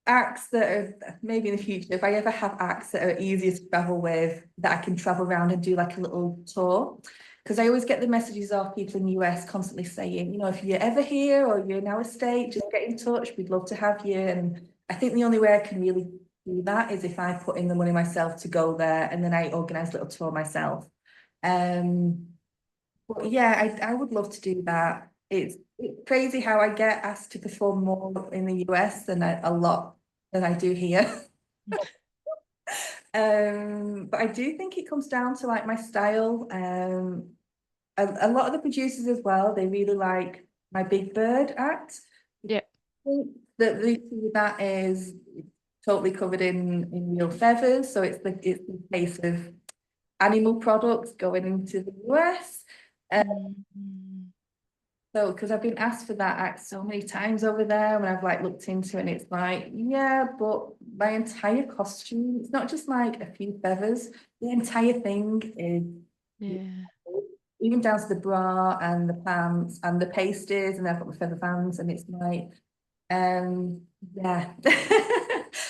acts that are maybe in the future, if I ever have acts that are easier to travel with, that I can travel around and do like a little tour. Because I always get the messages of people in the US constantly saying, you know, if you're ever here or you're in our state, just get in touch. We'd love to have you. And I think the only way I can really do that is if I put in the money myself to go there and then I organize a little tour myself. Um, but yeah, I would love to do that. It's crazy how I get asked to perform more in the US than a lot than I do here. But I do think it comes down to like my style. A lot of the producers as well, they really like my Big Bird act. Yeah. That the issue with that is totally covered in real feathers. So it's the case of animal products going into the US. Mm. So, because I've been asked for that act so many times over there, when I've like looked into it, and it's like, yeah, but my entire costume, it's not just like a few feathers, the entire thing is Yeah. even down to the bra and the pants and the pasties, and I've got my feather fans, and it's like, um, yeah.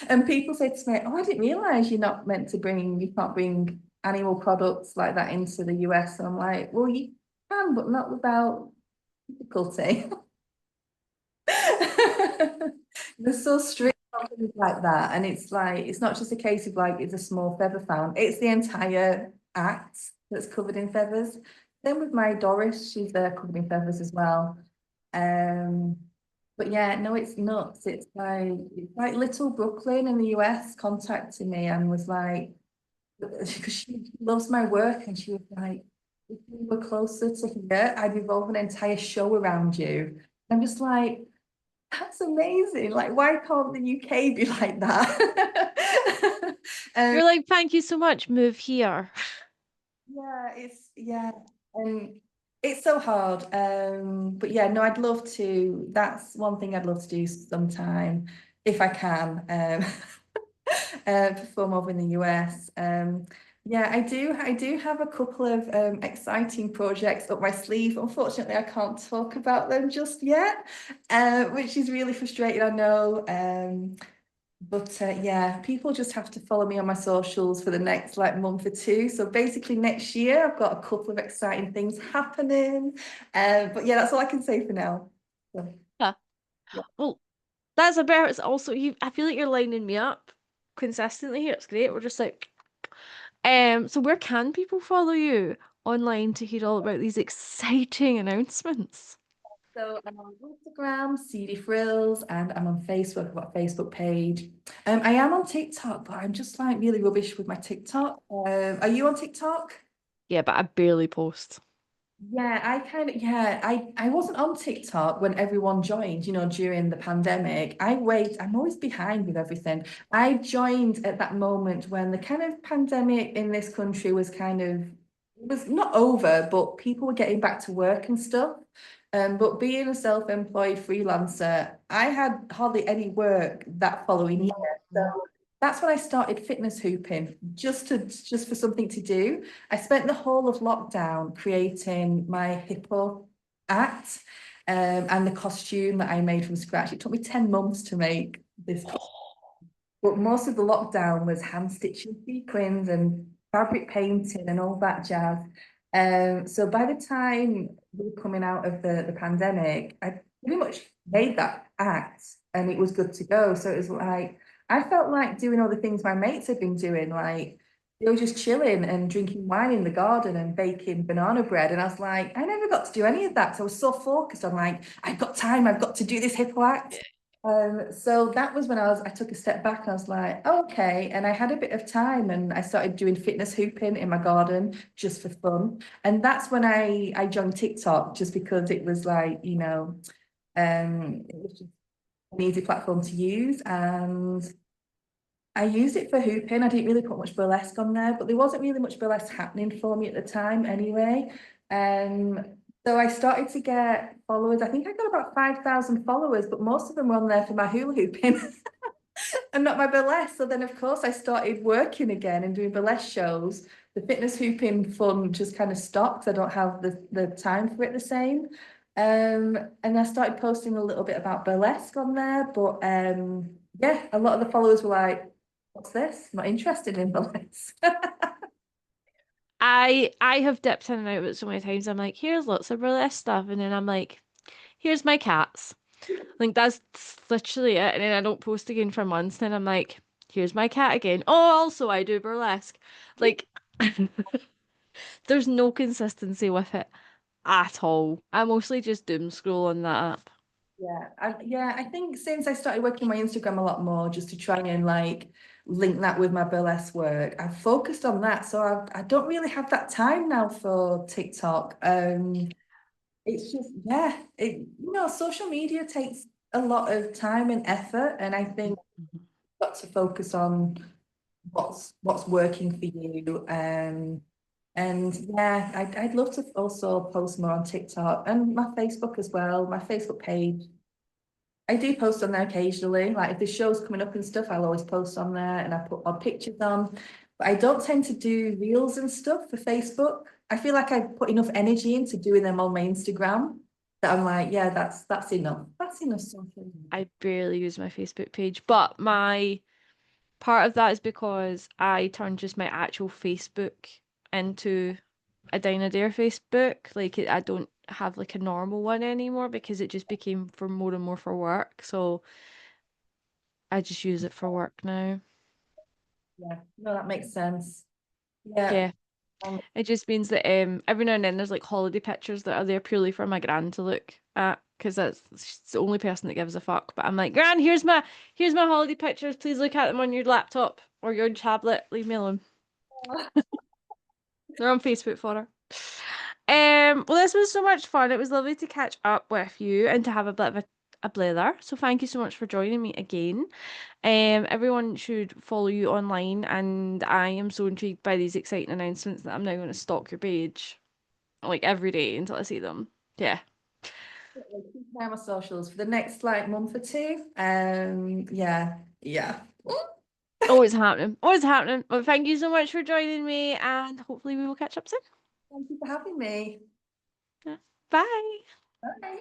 And people say to me, oh, I didn't realize you can't bring animal products like that into the US. And I'm like, well, you can, but not without difficulty. They're so strict on things like that. And it's like, it's not just a case of like, it's a small feather found, it's the entire act that's covered in feathers. Then with my Doris, she's covered in feathers as well. Um, but yeah, no, it's nuts. It's like little Brooklyn in the US contacted me and was like, because she loves my work, and she was like, if you were closer to here, I'd revolve an entire show around you. I'm just like, that's amazing. Like, why can't the UK be like that? um, You're like, thank you so much. Move here. yeah, and it's so hard. But yeah, no, I'd love to. That's one thing I'd love to do sometime if I can. Perform over in the US. Yeah, I do have a couple of exciting projects up my sleeve. Unfortunately, I can't talk about them just yet, which is really frustrating, I know. But yeah, people just have to follow me on my socials for the next like month or two. So basically next year, I've got a couple of exciting things happening. But yeah, that's all I can say for now. So, Yeah. yeah. Well, that's a better. It's also you. I feel like you're lining me up consistently here. It's great. We're just like, so where can people follow you online to hear all about these exciting announcements? So I'm on Instagram, Seedy Frills, and I'm on Facebook. I've got a Facebook page. I am on TikTok, but I'm just like really rubbish with my TikTok. Are you on TikTok? Yeah, but I barely post. Yeah, I wasn't on TikTok when everyone joined, during the pandemic. I'm always behind with everything. I joined at that moment when the kind of pandemic in this country was kind of, it was not over, but people were getting back to work and stuff. But being a self-employed freelancer, I had hardly any work that following year. So that's when I started fitness hooping, just for something to do. I spent the whole of lockdown creating my hippo act, and the costume that I made from scratch. It took me 10 months to make this, but most of the lockdown was hand stitching sequins and fabric painting and all that jazz. So by the time we were coming out of the pandemic, I pretty much made that act and it was good to go. So it was like, I felt like doing all the things my mates had been doing, like they were just chilling and drinking wine in the garden and baking banana bread. And I was like, I never got to do any of that. So I was so focused on like, I've got time, I've got to do this hippo act. So that was when I took a step back and I was like, oh, okay. And I had a bit of time and I started doing fitness hooping in my garden just for fun. And that's when I joined TikTok just because it was like, It was just an easy platform to use, and I used it for hooping. I didn't really put much burlesque on there, but there wasn't really much burlesque happening for me at the time anyway. Um, so I started to get followers. I think I got about 5,000 followers, but most of them were on there for my hula hooping and not my burlesque. So then, of course, I started working again and doing burlesque shows. The fitness hooping fun just kind of stopped. I don't have the time for it the same. And I started posting a little bit about burlesque on there, but yeah, a lot of the followers were like, "What's this? I'm not interested in burlesque." I have dipped in and out of it so many times. I'm like, here's lots of burlesque stuff, and then I'm like, here's my cats. Like that's literally it. And then I don't post again for months. Then I'm like, here's my cat again. Oh, also I do burlesque. Like there's no consistency with it at all. I mostly just doom scroll on that app. I think since I started working my Instagram a lot more, just to try and like link that with my burlesque work, I've focused on that. So I don't really have that time now for TikTok. It's just, yeah, social media takes a lot of time and effort, and I think Mhm. you've got to focus on what's working for you. And yeah, I'd love to also post more on TikTok and my Facebook as well, my Facebook page. I do post on there occasionally. Like if the show's coming up and stuff, I'll always post on there and I put odd pictures on. But I don't tend to do reels and stuff for Facebook. I feel like I put enough energy into doing them on my Instagram that I'm like, yeah, that's enough. That's enough social media. I barely use my Facebook page, but my part of that is because I turned just my actual Facebook into a Dinah Dare Facebook. Like I don't have like a normal one anymore because it just became for more and more for work. So I just use it for work now. Yeah, no, that makes sense. Yeah. Yeah. Um, It just means that every now and then there's like holiday pictures that are there purely for my gran to look at because that's she's the only person that gives a fuck. But I'm like, Gran, here's my holiday pictures. Please look at them on your laptop or your tablet. Leave me alone. They're on Facebook for her. Well, this was so much fun. It was lovely to catch up with you and to have a bit of a blather. So thank you so much for joining me again. Everyone should follow you online, and I am so intrigued by these exciting announcements that I'm now going to stalk your page like every day until I see them. Yeah, keep an eye on my socials for the next like month or two. Yeah, yeah. always happening, always happening. Well, thank you so much for joining me, and hopefully we will catch up soon. Thank you for having me. Yeah. Bye. Bye.